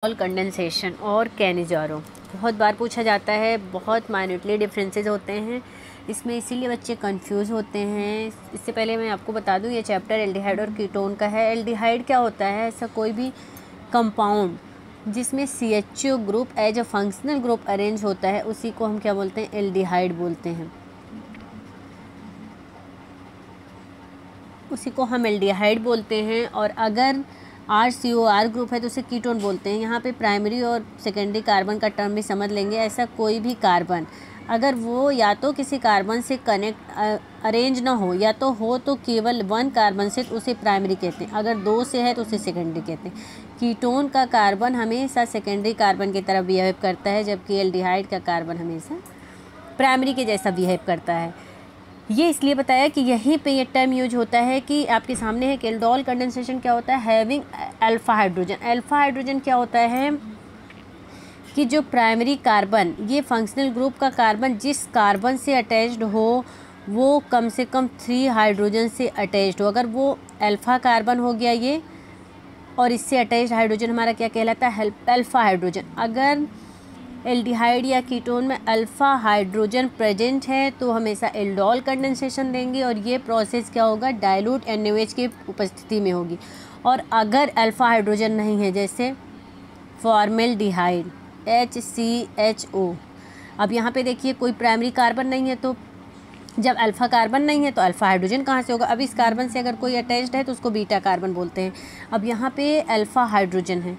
Aldehyde condensation और Cannizzaro बहुत बार पूछा जाता है। बहुत माइन्यूटली डिफरेंसेस होते हैं इसमें, इसीलिए बच्चे कंफ्यूज होते हैं। इससे पहले मैं आपको बता दूं, ये चैप्टर एल्डिहाइड और कीटोन का है। एल्डिहाइड क्या होता है? ऐसा कोई भी कंपाउंड जिसमें CHO group as a functional group arrange होता है, उसी को हम क्या बोलते हैं? एल्डिहाइड बोलते हैं। उसी को हम एल्डिहाइड बोलते हैं। और अगर RCOR ग्रुप है तो उसे कीटोन बोलते हैं। यहाँ पे प्राइमरी और सेकेंडरी कार्बन का टर्म भी समझ लेंगे। ऐसा कोई भी कार्बन अगर वो या तो किसी कार्बन से कनेक्ट अरेंज ना हो, या तो केवल वन कार्बन से, तो उसे प्राइमरी कहते हैं। अगर दो से है तो उसे सेकेंडरी कहते हैं। कीटोन का कार्बन हमेशा सेकेंडरी कार्बन की तरह बिहेव करता है, जबकि एल्डिहाइड का कार्बन हमेशा प्राइमरी के जैसा बिहेव करता है। ये इसलिए बताया कि यहीं पे ये टर्म यूज होता है कि आपके सामने है कि एल्डोल कंडेंसेशन क्या होता है? Having alpha hydrogen. Alpha hydrogen क्या होता है कि जो प्राइमरी कार्बन, ये फंक्शनल ग्रुप का कार्बन जिस कार्बन से अटैच्ड हो वो कम से कम 3 हाइड्रोजन से अटैच्ड हो। अगर वो अल्फा कार्बन हो गया ये, और इससे अटैच्ड हाइड्रोजन हमारा क्या कहलाता है? Alpha hydrogen. अगर एल्डिहाइड या कीटोन में अल्फ़ा हाइड्रोजन प्रेजेंट है तो हमेशा एल्डोल कंडेंसेशन देंगे, और ये प्रोसेस क्या होगा? डाइल्यूट NaOH की उपस्थिति में होगी। और अगर अल्फ़ा हाइड्रोजन नहीं है, जैसे फॉर्मेल्डिहाइड HCHO, अब यहाँ पे देखिए कोई प्राइमरी कार्बन नहीं है, तो जब अल्फ़ा कार्बन नहीं है तो अल्फ़ा हाइड्रोजन कहाँ से होगा? अब इस कार्बन से अगर कोई अटैच्ड है तो उसको बीटा कार्बन बोलते हैं। अब यहाँ पे अल्फ़ा हाइड्रोजन है।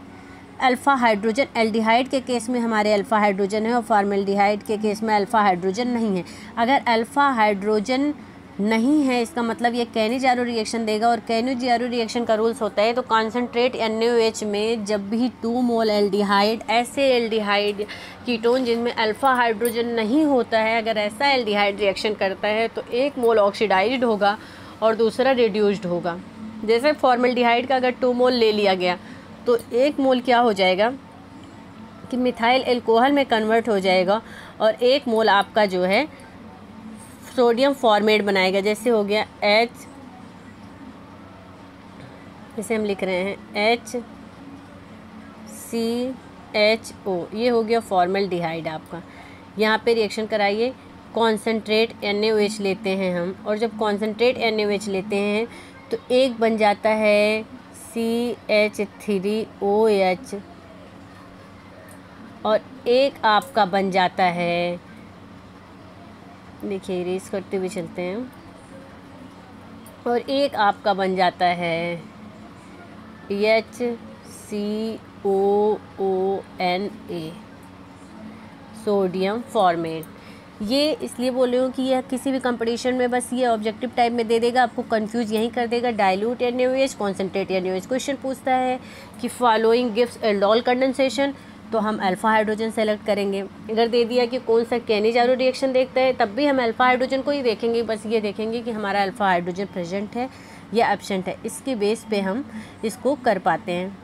अल्फ़ा हाइड्रोजन एल्डिहाइड के केस में हमारे अल्फ़ा हाइड्रोजन है, और फॉर्मेल्डिहाइड के केस में अल्फ़ा हाइड्रोजन नहीं है। अगर अल्फ़ा हाइड्रोजन नहीं है, इसका मतलब ये कैनिजारो रिएक्शन देगा। और कैनिजारो रिएक्शन का रूल्स होता है, तो कॉन्सेंट्रेट NaOH में जब भी 2 मोल एल्डिहाइड, ऐसे एल्डिहाइड कीटोन जिनमें अल्फ़ा हाइड्रोजन नहीं होता है, अगर ऐसा एल्डिहाइड रिएक्शन करता है तो 1 मोल ऑक्सीडाइज्ड होगा और दूसरा रिड्यूस्ड होगा। जैसे फॉर्मेल्डिहाइड का अगर 2 मोल ले लिया गया तो 1 मोल क्या हो जाएगा कि मिथाइल एल्कोहल में कन्वर्ट हो जाएगा, और 1 मोल आपका जो है सोडियम फॉर्मेट बनाएगा। जैसे हो गया H, इसे हम लिख रहे हैं HCHO, ये हो गया फॉर्मेल्डिहाइड आपका। यहाँ पे रिएक्शन कराइए, कॉन्सेंट्रेट NaOH लेते हैं हम, और जब कॉन्सेंट्रेट NaOH लेते हैं तो एक बन जाता है CH3OH, और एक आपका बन जाता है, देखिए इरेज करते हुए चलते हैं, और एक आपका बन जाता है HCOONA, सोडियम फॉर्मेट। ये इसलिए बोल रही हूँ कि यह किसी भी कंपटीशन में बस ये ऑब्जेक्टिव टाइप में दे देगा, आपको कंफ्यूज यहीं कर देगा। Dilute NaOH, concentrate NaOH। Question पूछता है कि फॉलोइंग गिव्स एल्डोल कंडेंसेशन, तो हम अल्फ़ा हाइड्रोजन सेलेक्ट करेंगे। अगर दे दिया कि कौन सा कैनिजारो रिएक्शन देखता है, तब भी हम अल्फ़ा हाइड्रोजन को ही देखेंगे। बस ये देखेंगे कि हमारा अल्फ़ा हाइड्रोजन प्रेजेंट है या एब्सेंट है, इसके बेस पे हम इसको कर पाते हैं।